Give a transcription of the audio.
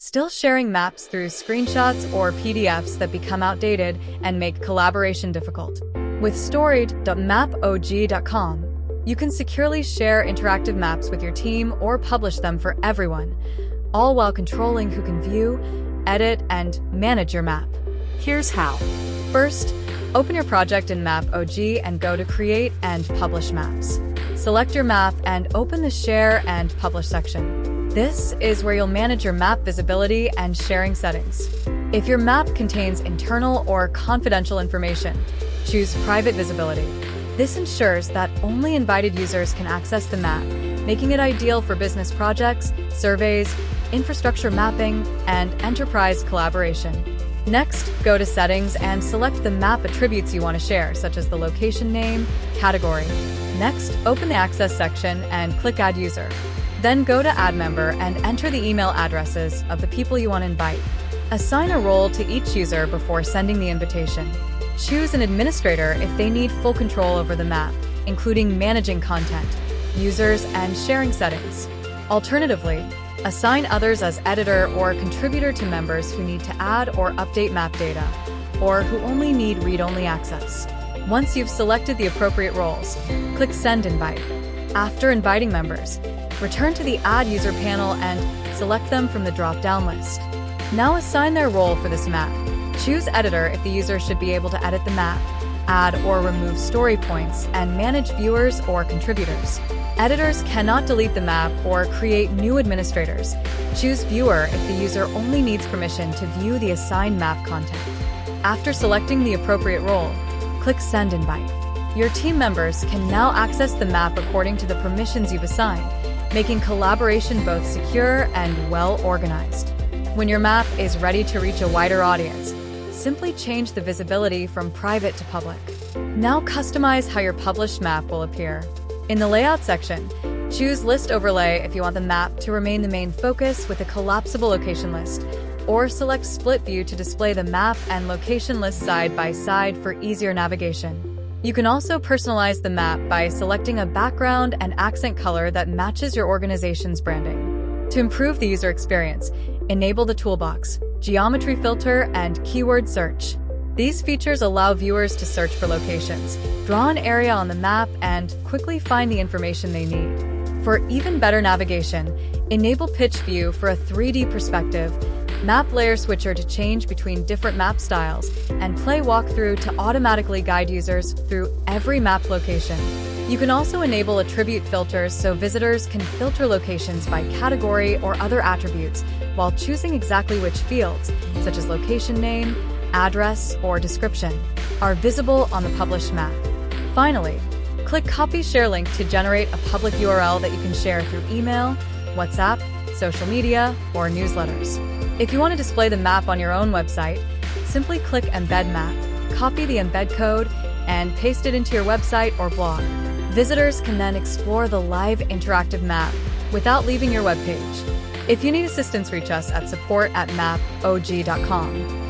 Still sharing maps through screenshots or PDFs that become outdated and make collaboration difficult? With storied.mapog.com, you can securely share interactive maps with your team or publish them for everyone, all while controlling who can view, edit, and manage your map. Here's how. First, open your project in MAPOG and go to Create and Publish Maps. Select your map and open the Share and Publish section. This is where you'll manage your map visibility and sharing settings. If your map contains internal or confidential information, choose Private Visibility. This ensures that only invited users can access the map, making it ideal for business projects, surveys, infrastructure mapping, and enterprise collaboration. Next, go to Settings and select the map attributes you want to share, such as the location name, category. Next, open the Access section and click Add User. Then go to Add Member and enter the email addresses of the people you want to invite. Assign a role to each user before sending the invitation. Choose an administrator if they need full control over the map, including managing content, users, and sharing settings. Alternatively, assign others as editor or contributor to members who need to add or update map data, or who only need read-only access. Once you've selected the appropriate roles, click Send Invite. After inviting members, return to the Add User panel and select them from the drop-down list. Now assign their role for this map. Choose Editor if the user should be able to edit the map, add or remove story points, and manage viewers or contributors. Editors cannot delete the map or create new administrators. Choose Viewer if the user only needs permission to view the assigned map content. After selecting the appropriate role, click Send Invite. Your team members can now access the map according to the permissions you've assigned, making collaboration both secure and well-organized. When your map is ready to reach a wider audience, simply change the visibility from private to public. Now customize how your published map will appear. In the Layout section, choose List Overlay if you want the map to remain the main focus with a collapsible location list, or select Split View to display the map and location list side by side for easier navigation. You can also personalize the map by selecting a background and accent color that matches your organization's branding. To improve the user experience, enable the Toolbox, Geometry Filter, and Keyword Search. These features allow viewers to search for locations, draw an area on the map, and quickly find the information they need. For even better navigation, enable Pitch View for a 3D perspective, Map Layer Switcher to change between different map styles, and Play Walkthrough to automatically guide users through every map location. You can also enable attribute filters so visitors can filter locations by category or other attributes while choosing exactly which fields, such as location name, address, or description, are visible on the published map. Finally, click Copy Share Link to generate a public URL that you can share through email, WhatsApp, social media, or newsletters. If you want to display the map on your own website, simply click Embed Map, copy the embed code, and paste it into your website or blog. Visitors can then explore the live interactive map without leaving your webpage. If you need assistance, reach us at support@mapog.com.